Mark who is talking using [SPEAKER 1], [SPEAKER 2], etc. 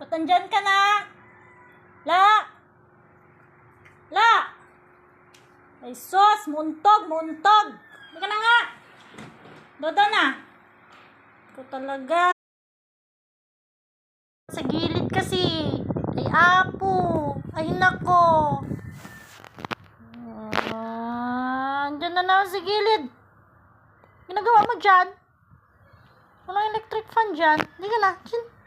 [SPEAKER 1] Ba't andyan ka na? La! La! Ay sus! Muntog! Muntog! Hindi ka na nga! Dodo na! Ikaw talaga. Sa gilid kasi. Ay apo. Ay nako. Andyan na sa gilid. Ginagawa mo dyan? Walang electric fan dyan. Hindi ka na. Dyan.